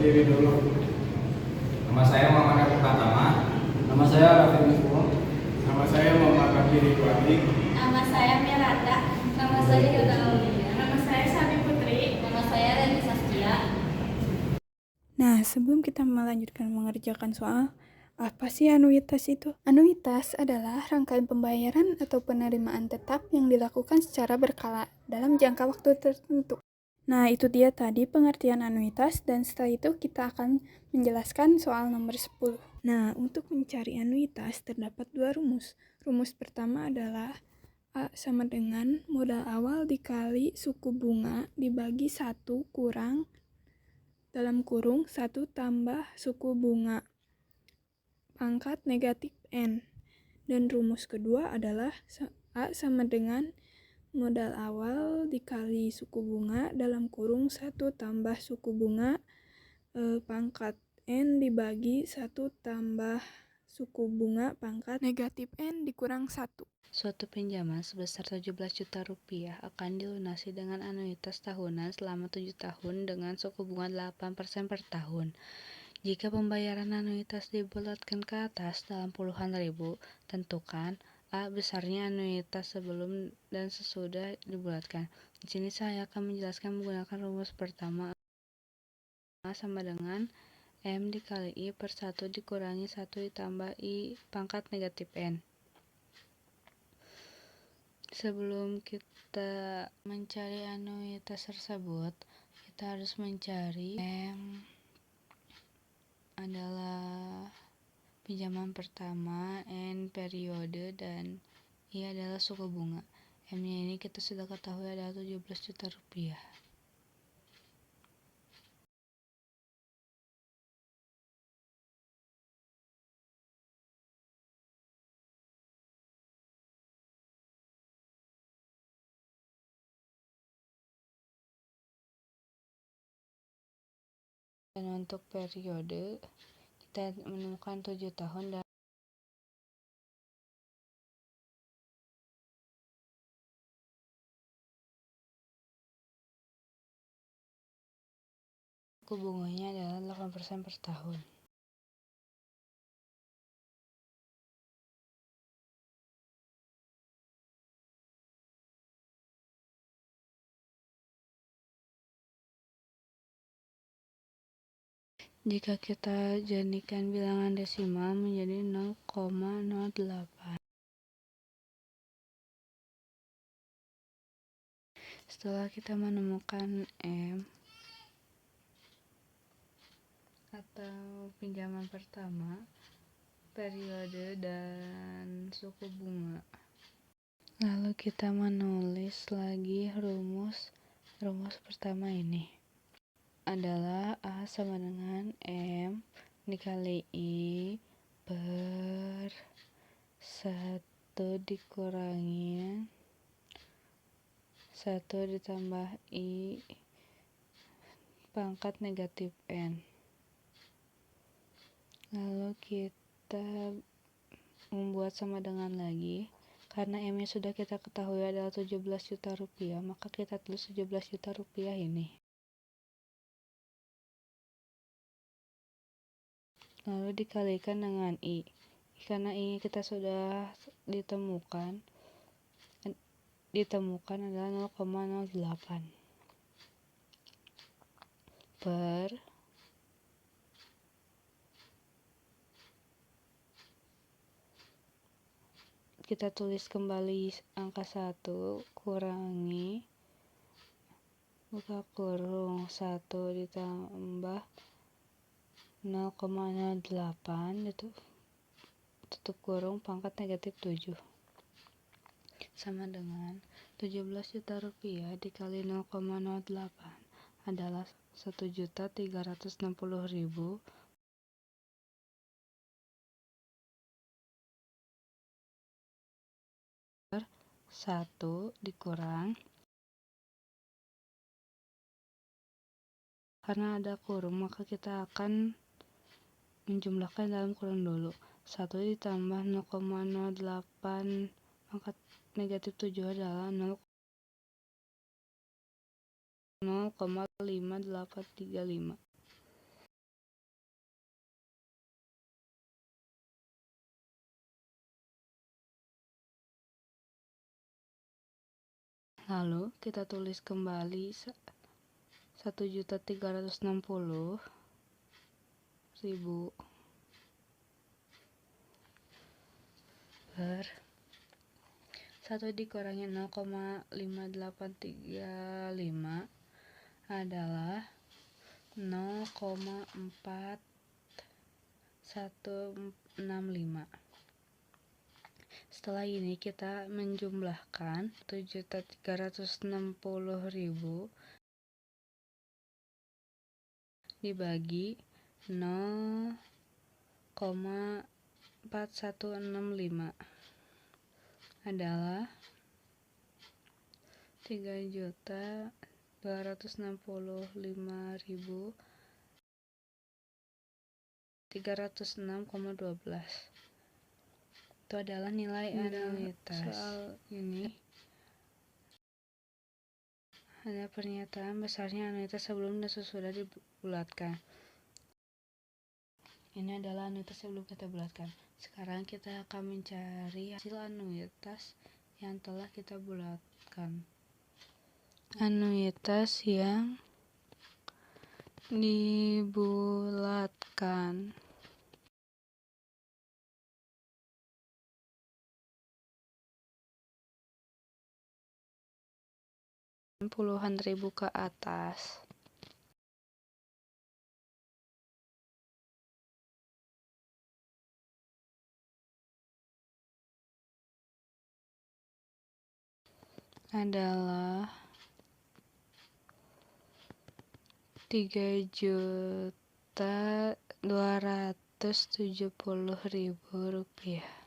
diri dulu. Nama saya Muhammad Arif Pratama. Nama saya Raffi Mismo. Nama saya Muhammad Raffi Ridwani. Nama saya Miranda. Nama saya Hilda Aulia. Nama saya Sabi Putri. Nama saya Reni Saskia. Nah, sebelum kita melanjutkan mengerjakan soal, apa sih anuitas itu? Anuitas adalah rangkaian pembayaran atau penerimaan tetap yang dilakukan secara berkala dalam jangka waktu tertentu. Nah, itu dia tadi pengertian anuitas, dan setelah itu kita akan menjelaskan soal nomor 10. Nah, untuk mencari anuitas terdapat dua rumus. Rumus pertama adalah A sama dengan modal awal dikali suku bunga dibagi 1 kurang dalam kurung 1 tambah suku bunga pangkat negatif N. Dan rumus kedua adalah A sama dengan modal awal dikali suku bunga dalam kurung 1 tambah suku bunga pangkat N dibagi 1 tambah suku bunga pangkat negatif N dikurang 1. Suatu pinjaman sebesar 17 juta rupiah akan dilunasi dengan anuitas tahunan selama 7 tahun dengan suku bunga 8% per tahun. Jika pembayaran anuitas dibulatkan ke atas dalam puluhan ribu, tentukan A. Besarnya anuitas sebelum dan sesudah dibulatkan. Di sini saya akan menjelaskan menggunakan rumus pertama. A sama dengan M dikali I per 1 dikurangi 1 ditambah I pangkat negatif N. Sebelum kita mencari anuitas tersebut, kita harus mencari M adalah pinjaman pertama, N periode, dan I adalah suku bunga. M-nya ini kita sudah ketahui adalah 17 juta rupiah. Dan untuk periode, kita menemukan 7 tahun dan suku bunganya adalah 8% per tahun. Jika kita jadikan bilangan desimal menjadi 0,08. Setelah kita menemukan M atau pinjaman pertama, periode, dan suku bunga, lalu kita menulis lagi rumus pertama ini adalah A sama dengan M dikali I per 1 dikurangi 1 ditambah I pangkat negatif N. Lalu kita membuat sama dengan lagi. Karena M-nya sudah kita ketahui adalah 17 juta rupiah, maka kita tulis 17 juta rupiah ini. Lalu dikalikan dengan I. Karena I kita sudah ditemukan adalah 0,08 per kita tulis kembali angka 1 kurangi buka kurung 1 ditambah 0,08 itu tutup kurung pangkat negatif 7 sama dengan 17 juta rupiah dikali 0,08 adalah 1.360.000 per 1 dikurang, karena ada kurung maka kita akan menjumlahkan dalam kurung dulu. 1 ditambah 0,08 pangkat negatif 7 adalah 0,5835. Lalu kita tulis kembali 1.360.000 per 1 dikurangi 0,5835 adalah 0,4165. Setelah ini kita menjumlahkan 7.360.000 dibagi 0,4165 adalah 3.265.306,12. Itu adalah nilai anuitas. Soal ini ada pernyataan besarnya anuitas sebelum dan sesudah dibulatkan. Ini adalah anuitas sebelum kita bulatkan. Sekarang kita akan mencari hasil anuitas yang telah kita bulatkan. Anuitas yang dibulatkan. Puluhan ribu ke atas. Adalah 3.270.000 rupiah.